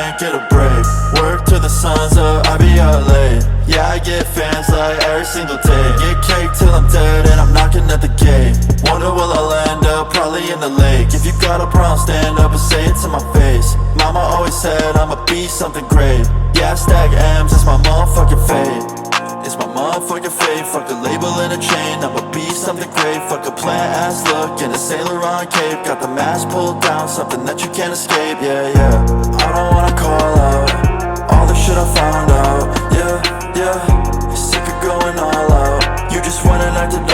can't get a break. Work till the sun's up, I be out late. Yeah, I get fans like every single day. Get cake till I'm dead and I'm knocking at the gate. Wonder will I land up, probably in the lake. If you got a problem, stand up and say it to my face. Mama always said I'ma be something great. Yeah, I stack M's, it's my motherfucking fate. It's my motherfucking fate. Fuck a label and a chain, I'ma be something great. Fuck a plant-ass look in a Saint Laurent cape. Got the mask pulled down, something that you can't escape. Yeah, yeah, I don't wanna call out all the shit I found out. Yeah, yeah, you're sick of going all out. You just went and acted